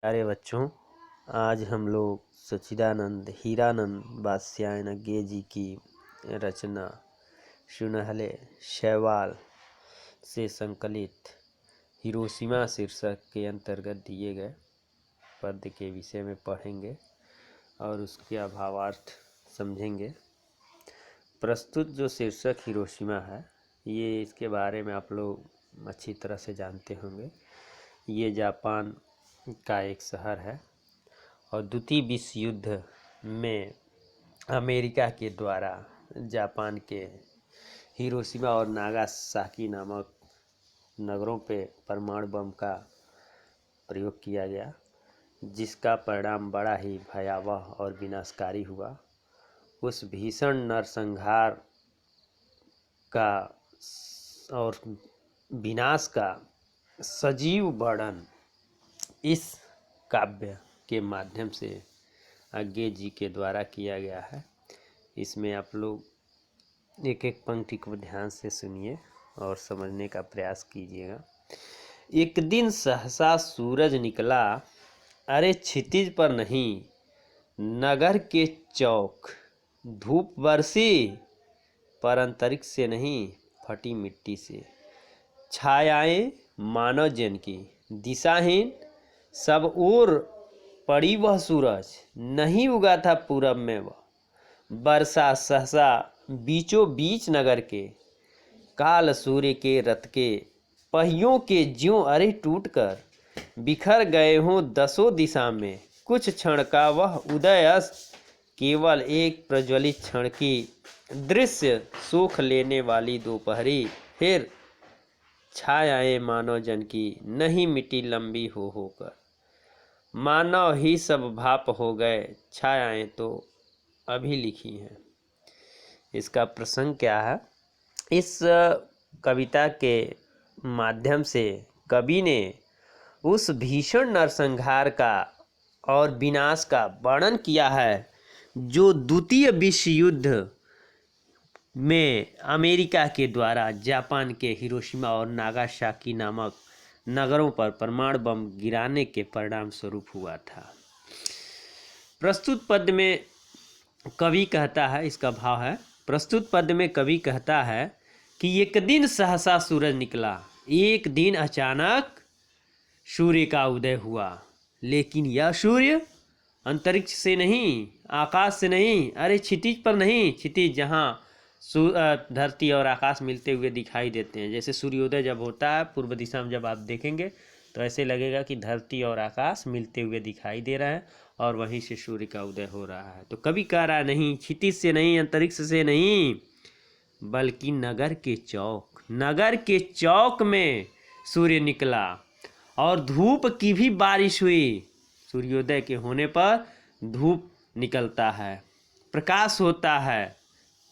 प्यारे बच्चों, आज हम लोग सच्चिदानंद हीरानंद वात्स्यायन जी की रचना सुनहले शैवाल से संकलित हिरोशिमा शीर्षक के अंतर्गत दिए गए पद्य के विषय में पढ़ेंगे और उसके भावार्थ समझेंगे। प्रस्तुत जो शीर्षक हिरोशिमा है, ये इसके बारे में आप लोग अच्छी तरह से जानते होंगे। ये जापान का एक शहर है और द्वितीय विश्व युद्ध में अमेरिका के द्वारा जापान के हिरोशिमा और नागासाकी नामक नगरों पे परमाणु बम का प्रयोग किया गया, जिसका परिणाम बड़ा ही भयावह और विनाशकारी हुआ। उस भीषण नरसंहार का और विनाश का सजीव वर्णन इस काव्य के माध्यम से आगे जी के द्वारा किया गया है। इसमें आप लोग एक एक पंक्ति को ध्यान से सुनिए और समझने का प्रयास कीजिएगा। एक दिन सहसा सूरज निकला, अरे क्षितिज पर नहीं, नगर के चौक। धूप बरसी, पर अंतरिक्ष से नहीं, फटी मिट्टी से। छायाएं मानव जन की, दिशाहीन सब ओर पड़ी वह सूरज। नहीं उगा था पूरब में वह। बरसा सहसा बीचों बीच नगर के। काल सूर्य के रथ के पहियों के ज्यों अरे टूट कर बिखर गए हों दसों दिशा में। कुछ क्षण का वह उदय अस्त, केवल एक प्रज्वलित क्षण की दृश्य सोख लेने वाली दोपहरी। फिर छायाएं मानव जन की नहीं मिटी लंबी हो होकर। मानव ही सब भाप हो गए, छायाएं तो अभी लिखी हैं। इसका प्रसंग क्या है? इस कविता के माध्यम से कवि ने उस भीषण नरसंहार का और विनाश का वर्णन किया है जो द्वितीय विश्व युद्ध में अमेरिका के द्वारा जापान के हिरोशिमा और नागासाकी नामक नगरों पर परमाणु बम गिराने के परिणाम स्वरूप हुआ था। प्रस्तुत पद में कवि कहता है, इसका भाव है, प्रस्तुत पद में कवि कहता है कि एक दिन सहसा सूरज निकला। एक दिन अचानक सूर्य का उदय हुआ, लेकिन यह सूर्य अंतरिक्ष से नहीं, आकाश से नहीं, अरे क्षितिज पर नहीं। क्षितिज जहाँ धरती और आकाश मिलते हुए दिखाई देते हैं। जैसे सूर्योदय जब होता है पूर्व दिशा में, जब आप देखेंगे तो ऐसे लगेगा कि धरती और आकाश मिलते हुए दिखाई दे रहा है और वहीं से सूर्य का उदय हो रहा है। तो कवि कह रहा नहीं, क्षितिज से नहीं, अंतरिक्ष से नहीं, बल्कि नगर के चौक। नगर के चौक में सूर्य निकला और धूप की भी बारिश हुई। सूर्योदय के होने पर धूप निकलता है, प्रकाश होता है,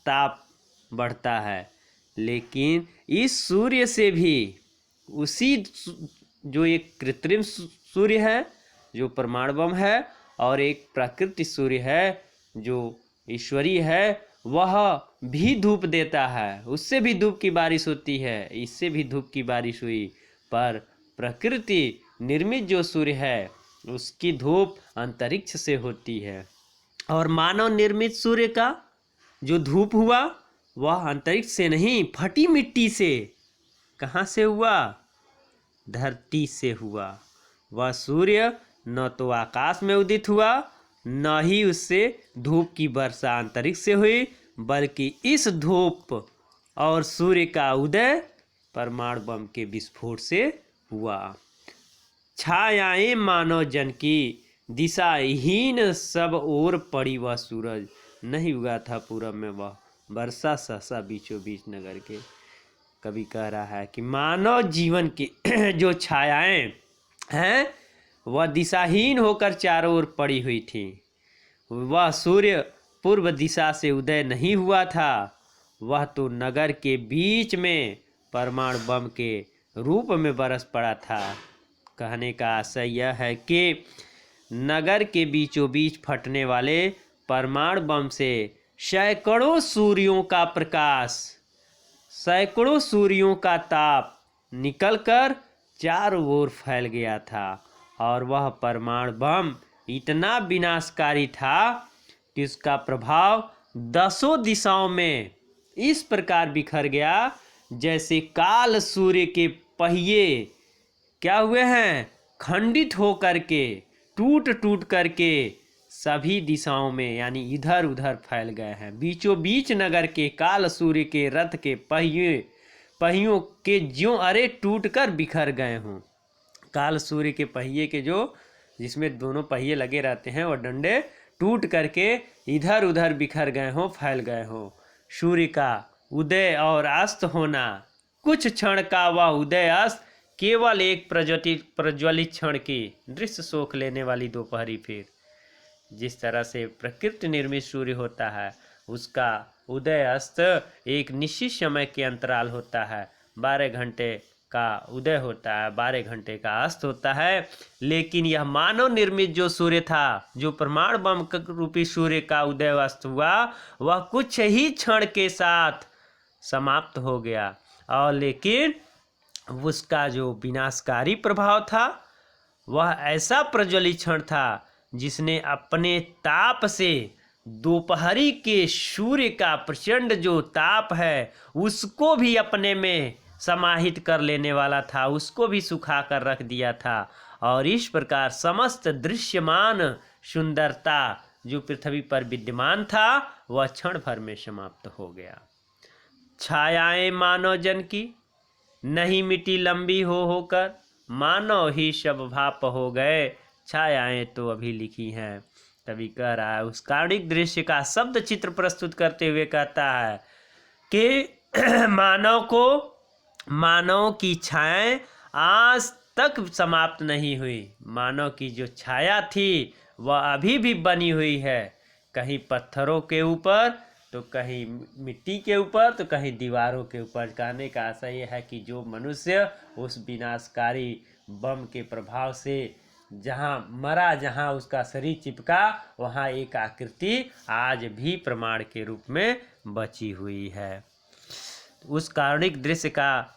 ताप बढ़ता है। लेकिन इस सूर्य से भी, उसी जो एक कृत्रिम सूर्य है जो परमाणु बम है, और एक प्राकृतिक सूर्य है जो ईश्वरीय है, वह भी धूप देता है। उससे भी धूप की बारिश होती है, इससे भी धूप की बारिश हुई। पर प्रकृति निर्मित जो सूर्य है उसकी धूप अंतरिक्ष से होती है, और मानव निर्मित सूर्य का जो धूप हुआ वह अंतरिक्ष से नहीं, फटी मिट्टी से। कहाँ से हुआ? धरती से हुआ। वह सूर्य न तो आकाश में उदित हुआ, न ही उससे धूप की वर्षा अंतरिक्ष से हुई, बल्कि इस धूप और सूर्य का उदय परमाणु बम के विस्फोट से हुआ। छायाएं मानव जन की, दिशाहीन सब ओर पड़ी वह सूरज। नहीं उगा था पूरब में वह, बरसा सहसा बीचों बीच नगर के। कवि कह रहा है कि मानव जीवन की जो छायाएं हैं वह दिशाहीन होकर चारों ओर पड़ी हुई थी। वह सूर्य पूर्व दिशा से उदय नहीं हुआ था, वह तो नगर के बीच में परमाणु बम के रूप में बरस पड़ा था। कहने का आशय यह है कि नगर के बीचों बीच फटने वाले परमाणु बम से सैकड़ों सूर्यों का प्रकाश, सैकड़ों सूर्यों का ताप निकलकर चारों ओर फैल गया था और वह परमाणु बम इतना विनाशकारी था कि उसका प्रभाव 10 दिशाओं में इस प्रकार बिखर गया जैसे काल सूर्य के पहिए क्या हुए हैं, खंडित हो करके टूट टूट करके सभी दिशाओं में यानी इधर उधर फैल गए हैं। बीचों बीच नगर के काल सूर्य के रथ के पहियों के ज्यों अरे टूट कर बिखर गए हों। काल सूर्य के पहिए के जो जिसमें दोनों पहिए लगे रहते हैं, वह डंडे टूट करके इधर उधर बिखर गए हों, फैल गए हों। सूर्य का उदय और अस्त होना, कुछ क्षण का वह उदय अस्त केवल एक प्रज्वलित क्षण की दृश्य सोख लेने वाली दोपहरी फिर। जिस तरह से प्रकृति निर्मित सूर्य होता है, उसका उदय अस्त एक निश्चित समय के अंतराल होता है। 12 घंटे का उदय होता है, 12 घंटे का अस्त होता है। लेकिन यह मानव निर्मित जो सूर्य था, जो परमाणु बम रूपी सूर्य का उदय अस्त हुआ, वह कुछ ही क्षण के साथ समाप्त हो गया। और लेकिन उसका जो विनाशकारी प्रभाव था, वह ऐसा प्रज्वलित क्षण था जिसने अपने ताप से दोपहरी के सूर्य का प्रचंड जो ताप है उसको भी अपने में समाहित कर लेने वाला था, उसको भी सुखा कर रख दिया था। और इस प्रकार समस्त दृश्यमान सुंदरता जो पृथ्वी पर विद्यमान था, वह क्षण भर में समाप्त हो गया। छायाएं मानव जन की नहीं मिटी लंबी हो होकर, मानव ही शब भाप हो गए, छायाएं तो अभी लिखी हैं। कवि कह रहा है, उस काल्पनिक दृश्य का शब्द चित्र प्रस्तुत करते हुए कहता है कि मानव की छायाएं आज तक समाप्त नहीं हुई। मानव की जो छाया थी वह अभी भी बनी हुई है, कहीं पत्थरों के ऊपर तो कहीं मिट्टी के ऊपर तो कहीं दीवारों के ऊपर। कहने का आशा यह है कि जो मनुष्य उस विनाशकारी बम के प्रभाव से जहाँ मरा, जहाँ उसका शरीर चिपका, वहाँ एक आकृति आज भी प्रमाण के रूप में बची हुई है। उस काल्पनिक दृश्य का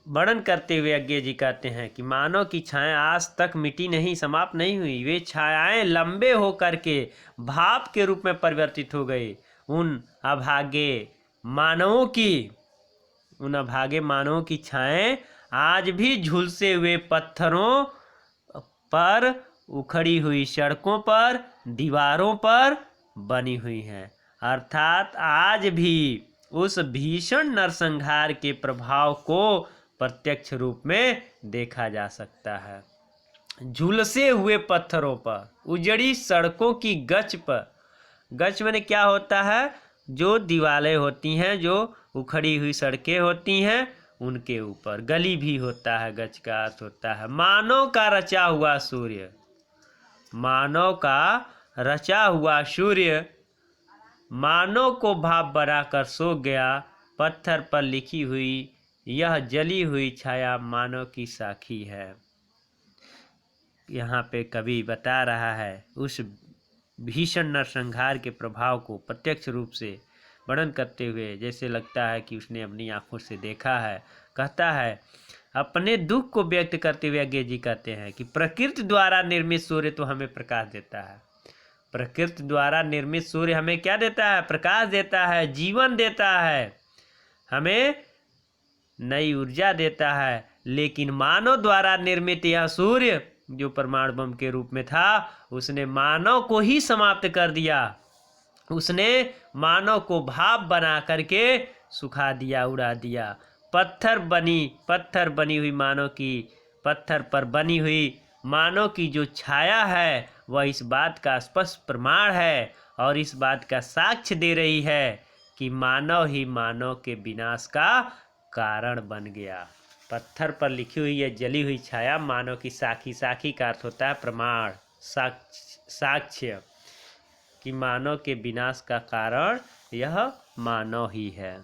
वर्णन करते हुए अज्ञे जी कहते हैं कि मानव की छायाएं आज तक मिटी नहीं, समाप्त नहीं हुई। वे छायाएं लंबे होकर के भाप के रूप में परिवर्तित हो गई। उन अभागे मानवों की छायाएं आज भी झुलसे हुए पत्थरों पर, उखड़ी हुई सड़कों पर, दीवारों पर बनी हुई हैं। अर्थात आज भी उस भीषण नरसंहार के प्रभाव को प्रत्यक्ष रूप में देखा जा सकता है। झुलसे हुए पत्थरों पर, उजड़ी सड़कों की गच पर, गच में क्या होता है, जो दीवारें होती हैं, जो उखड़ी हुई सड़कें होती हैं, उनके ऊपर गली भी होता है। गच का अर्थ होता है मानव का रचा हुआ सूर्य। मानव का रचा हुआ सूर्य मानव को भाप बनाकर सो गया। पत्थर पर लिखी हुई यह जली हुई छाया मानव की साखी है। यहाँ पे कवि बता रहा है उस भीषण नरसंहार के प्रभाव को प्रत्यक्ष रूप से वर्णन करते हुए, जैसे लगता है कि उसने अपनी आंखों से देखा है। कहता है, अपने दुख को व्यक्त करते हुए अज्ञे जी कहते हैं कि प्रकृति द्वारा निर्मित सूर्य तो हमें प्रकाश देता है। प्रकृति द्वारा निर्मित सूर्य हमें क्या देता है, प्रकाश देता है, जीवन देता है, हमें नई ऊर्जा देता है। लेकिन मानव द्वारा निर्मित यह सूर्य जो परमाणु बम के रूप में था, उसने मानव को ही समाप्त कर दिया। उसने मानव को भाप बना करके सुखा दिया, उड़ा दिया। पत्थर बनी हुई मानव की, पत्थर पर बनी हुई मानव की जो छाया है, वह इस बात का स्पष्ट प्रमाण है और इस बात का साक्ष्य दे रही है कि मानव ही मानव के विनाश का कारण बन गया। पत्थर पर लिखी हुई यह जली हुई छाया मानव की साखी, साखी का अर्थ होता है प्रमाण, साक्ष्य कि मानव के विनाश का कारण यह मानव ही है।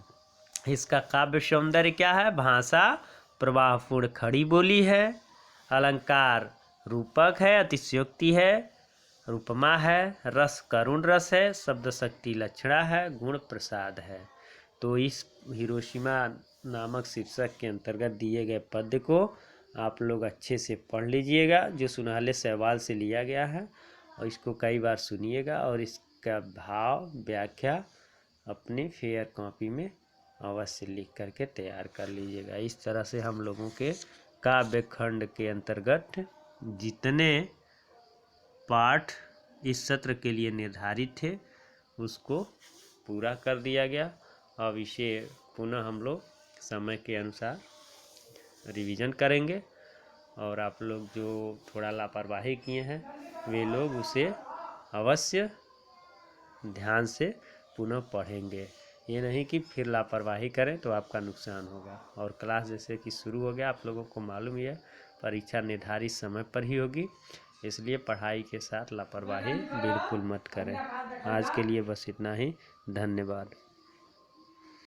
इसका काव्य सौंदर्य क्या है, भाषा प्रवाहपूर्ण खड़ी बोली है, अलंकार रूपक है, अतिशयोक्ति है, रूपमा है, रस करुण रस है, शब्द शक्ति लक्षणा है, गुण प्रसाद है। तो इस हिरोशिमा नामक शीर्षक के अंतर्गत दिए गए पद्य को आप लोग अच्छे से पढ़ लीजिएगा जो सुनहले शैवाल से लिया गया है, और इसको कई बार सुनिएगा और इसका भाव व्याख्या अपनी फेयर कॉपी में अवश्य लिख करके तैयार कर लीजिएगा। इस तरह से हम लोगों के काव्य खंड के अंतर्गत जितने पाठ इस सत्र के लिए निर्धारित थे उसको पूरा कर दिया गया। अब इसे पुनः हम लोग समय के अनुसार रिवीजन करेंगे, और आप लोग जो थोड़ा लापरवाही किए हैं वे लोग उसे अवश्य ध्यान से पुनः पढ़ेंगे। ये नहीं कि फिर लापरवाही करें तो आपका नुकसान होगा। और क्लास जैसे कि शुरू हो गया, आप लोगों को मालूम ही है परीक्षा निर्धारित समय पर ही होगी, इसलिए पढ़ाई के साथ लापरवाही बिल्कुल मत करें। आज के लिए बस इतना ही, धन्यवाद।